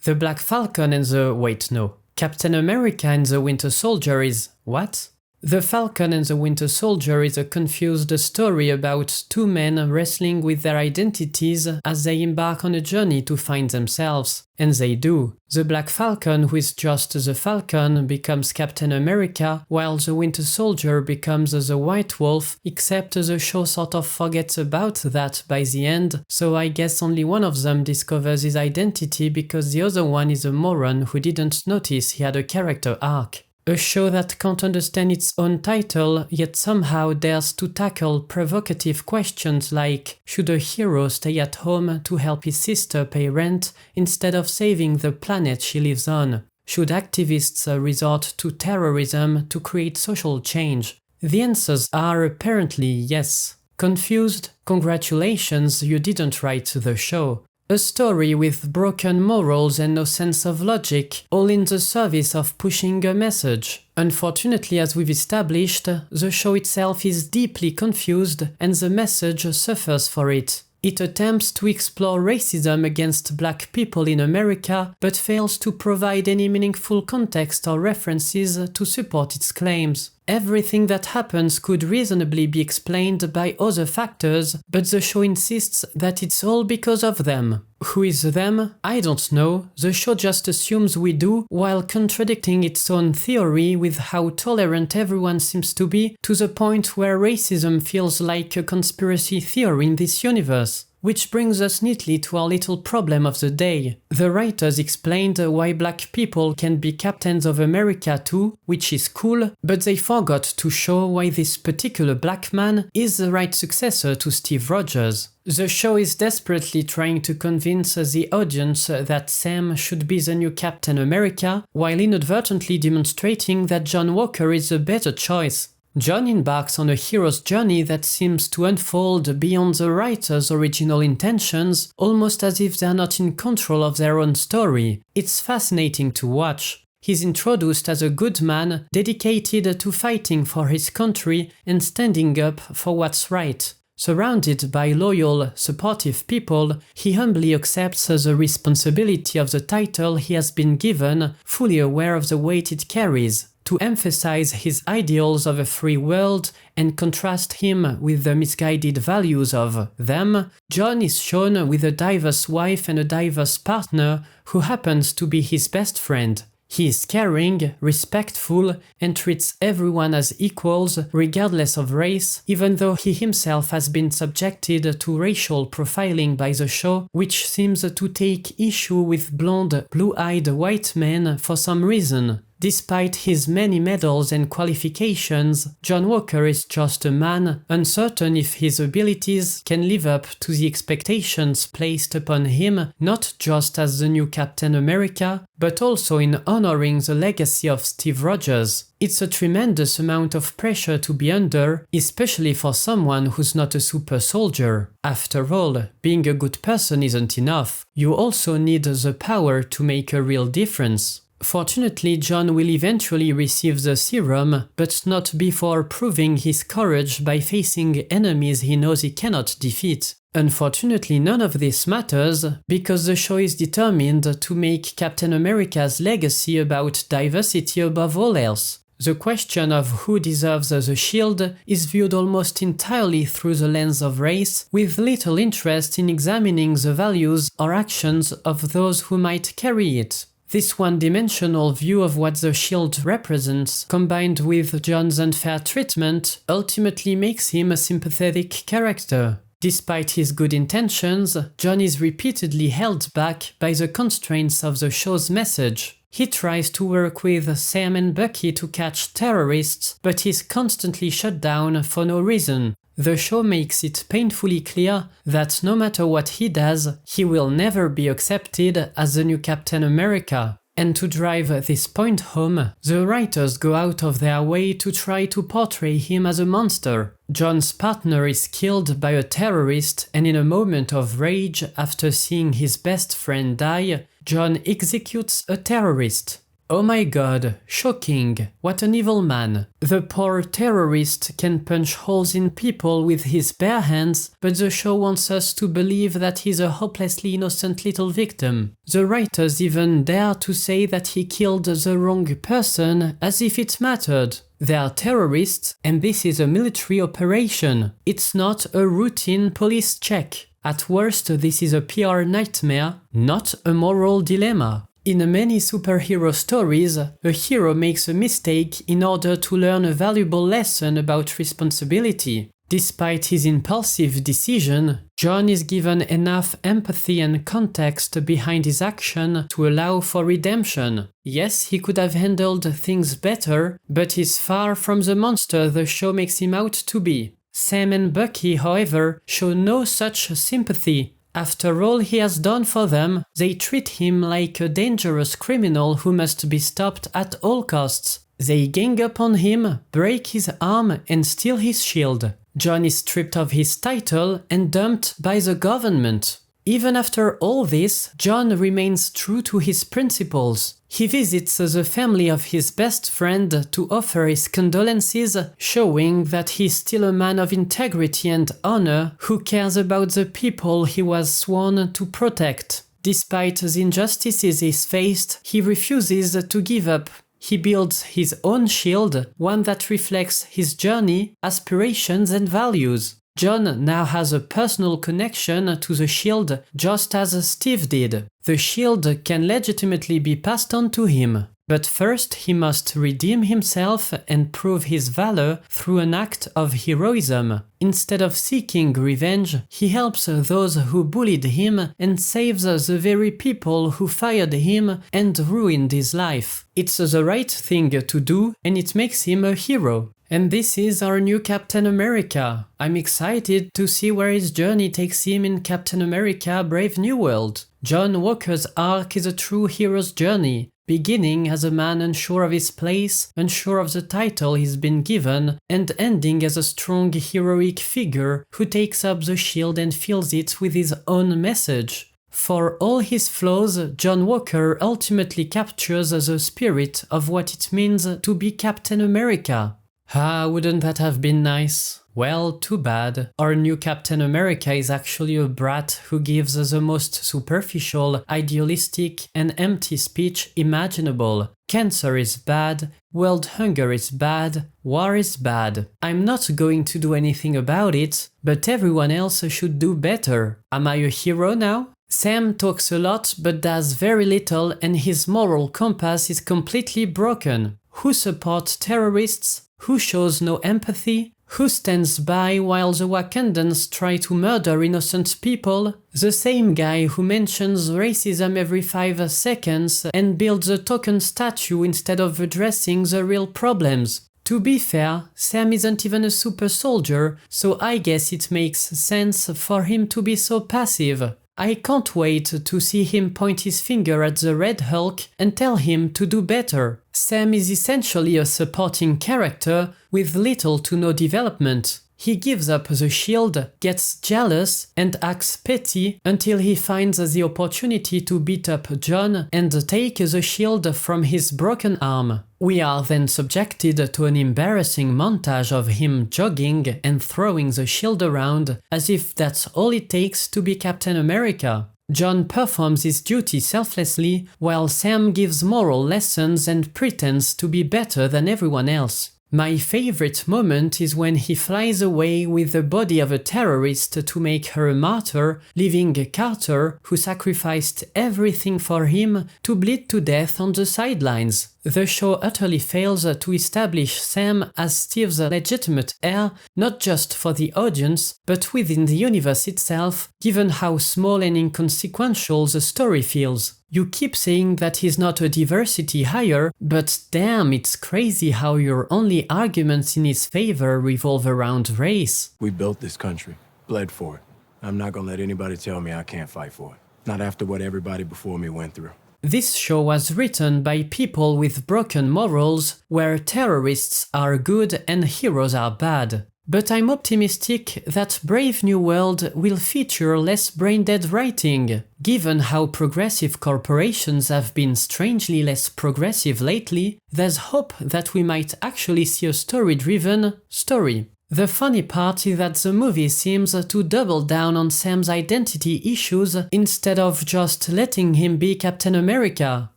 The Black Falcon and the... Captain America and the Winter Soldier is... what? The Falcon and the Winter Soldier is a confused story about two men wrestling with their identities as they embark on a journey to find themselves. And they do. The Black Falcon, who is just the Falcon, becomes Captain America, while the Winter Soldier becomes the White Wolf, except the show sort of forgets about that by the end, so I guess only one of them discovers his identity because the other one is a moron who didn't notice he had a character arc. A show that can't understand its own title, yet somehow dares to tackle provocative questions like, should a hero stay at home to help his sister pay rent instead of saving the planet she lives on? Should activists resort to terrorism to create social change? The answers are apparently yes. Confused? Congratulations, you didn't write the show. A story with broken morals and no sense of logic, all in the service of pushing a message. Unfortunately, as we've established, the show itself is deeply confused and the message suffers for it. It attempts to explore racism against black people in America, but fails to provide any meaningful context or references to support its claims. Everything that happens could reasonably be explained by other factors, but the show insists that it's all because of them. Who is them? I don't know. The show just assumes we do, while contradicting its own theory with how tolerant everyone seems to be, to the point where racism feels like a conspiracy theory in this universe. Which brings us neatly to our little problem of the day. The writers explained why black people can be captains of America too, which is cool, but they forgot to show why this particular black man is the right successor to Steve Rogers. The show is desperately trying to convince the audience that Sam should be the new Captain America, while inadvertently demonstrating that John Walker is a better choice. John embarks on a hero's journey that seems to unfold beyond the writer's original intentions, almost as if they're not in control of their own story. It's fascinating to watch. He's introduced as a good man, dedicated to fighting for his country and standing up for what's right. Surrounded by loyal, supportive people, he humbly accepts the responsibility of the title he has been given, fully aware of the weight it carries. To emphasize his ideals of a free world and contrast him with the misguided values of them, John is shown with a diverse wife and a diverse partner who happens to be his best friend. He is caring, respectful, and treats everyone as equals, regardless of race, even though he himself has been subjected to racial profiling by the show, which seems to take issue with blonde, blue-eyed white men for some reason. Despite his many medals and qualifications, John Walker is just a man, uncertain if his abilities can live up to the expectations placed upon him, not just as the new Captain America, but also in honoring the legacy of Steve Rogers. It's a tremendous amount of pressure to be under, especially for someone who's not a super soldier. After all, being a good person isn't enough. You also need the power to make a real difference. Fortunately, John will eventually receive the serum, but not before proving his courage by facing enemies he knows he cannot defeat. Unfortunately, none of this matters, because the show is determined to make Captain America's legacy about diversity above all else. The question of who deserves the shield is viewed almost entirely through the lens of race, with little interest in examining the values or actions of those who might carry it. This one-dimensional view of what the shield represents, combined with John's unfair treatment, ultimately makes him a sympathetic character. Despite his good intentions, John is repeatedly held back by the constraints of the show's message. He tries to work with Sam and Bucky to catch terrorists, but is constantly shut down for no reason. The show makes it painfully clear that no matter what he does, he will never be accepted as the new Captain America. And to drive this point home, the writers go out of their way to try to portray him as a monster. John's partner is killed by a terrorist, and in a moment of rage after seeing his best friend die, John executes a terrorist. Oh my god, shocking, what an evil man. The poor terrorist can punch holes in people with his bare hands, but the show wants us to believe that he's a hopelessly innocent little victim. The writers even dare to say that he killed the wrong person as if it mattered. They are terrorists, and this is a military operation. It's not a routine police check. At worst, this is a PR nightmare, not a moral dilemma. In many superhero stories, a hero makes a mistake in order to learn a valuable lesson about responsibility. Despite his impulsive decision, John is given enough empathy and context behind his action to allow for redemption. Yes, he could have handled things better, but he's far from the monster the show makes him out to be. Sam and Bucky, however, show no such sympathy. After all he has done for them, they treat him like a dangerous criminal who must be stopped at all costs. They gang up on him, break his arm, and steal his shield. John is stripped of his title and dumped by the government. Even after all this, John remains true to his principles. He visits the family of his best friend to offer his condolences, showing that he's still a man of integrity and honor who cares about the people he was sworn to protect. Despite the injustices he's faced, he refuses to give up. He builds his own shield, one that reflects his journey, aspirations, and values. John now has a personal connection to the shield just as Steve did. The shield can legitimately be passed on to him. But first he must redeem himself and prove his valor through an act of heroism. Instead of seeking revenge, he helps those who bullied him and saves the very people who fired him and ruined his life. It's the right thing to do, and it makes him a hero. And this is our new Captain America. I'm excited to see where his journey takes him in Captain America: Brave New World. John Walker's arc is a true hero's journey, beginning as a man unsure of his place, unsure of the title he's been given, and ending as a strong heroic figure who takes up the shield and fills it with his own message. For all his flaws, John Walker ultimately captures the spirit of what it means to be Captain America. Ah, wouldn't that have been nice? Well, too bad. Our new Captain America is actually a brat who gives the most superficial, idealistic, and empty speech imaginable. Cancer is bad, world hunger is bad, war is bad. I'm not going to do anything about it, but everyone else should do better. Am I a hero now? Sam talks a lot but does very little, and his moral compass is completely broken. Who supports terrorists? Who shows no empathy? Who stands by while the Wakandans try to murder innocent people? The same guy who mentions racism every 5 seconds and builds a token statue instead of addressing the real problems. To be fair, Sam isn't even a super soldier, so I guess it makes sense for him to be so passive. I can't wait to see him point his finger at the Red Hulk and tell him to do better. Sam is essentially a supporting character with little to no development. He gives up the shield, gets jealous, and acts petty until he finds the opportunity to beat up John and take the shield from his broken arm. We are then subjected to an embarrassing montage of him jogging and throwing the shield around as if that's all it takes to be Captain America. John performs his duty selflessly while Sam gives moral lessons and pretends to be better than everyone else. My favorite moment is when he flies away with the body of a terrorist to make her a martyr, leaving Carter, who sacrificed everything for him, to bleed to death on the sidelines. The show utterly fails to establish Sam as Steve's legitimate heir, not just for the audience, but within the universe itself, given how small and inconsequential the story feels. You keep saying that he's not a diversity hire, but damn, it's crazy how your only arguments in his favor revolve around race. We built this country, bled for it. I'm not gonna let anybody tell me I can't fight for it. Not after what everybody before me went through. This show was written by people with broken morals, where terrorists are good and heroes are bad. But I'm optimistic that Brave New World will feature less brain-dead writing. Given how progressive corporations have been strangely less progressive lately, there's hope that we might actually see a story-driven story. The funny part is that the movie seems to double down on Sam's identity issues instead of just letting him be Captain America.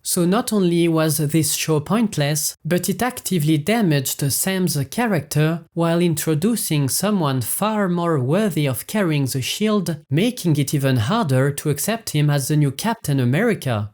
So not only was this show pointless, but it actively damaged Sam's character while introducing someone far more worthy of carrying the shield, making it even harder to accept him as the new Captain America.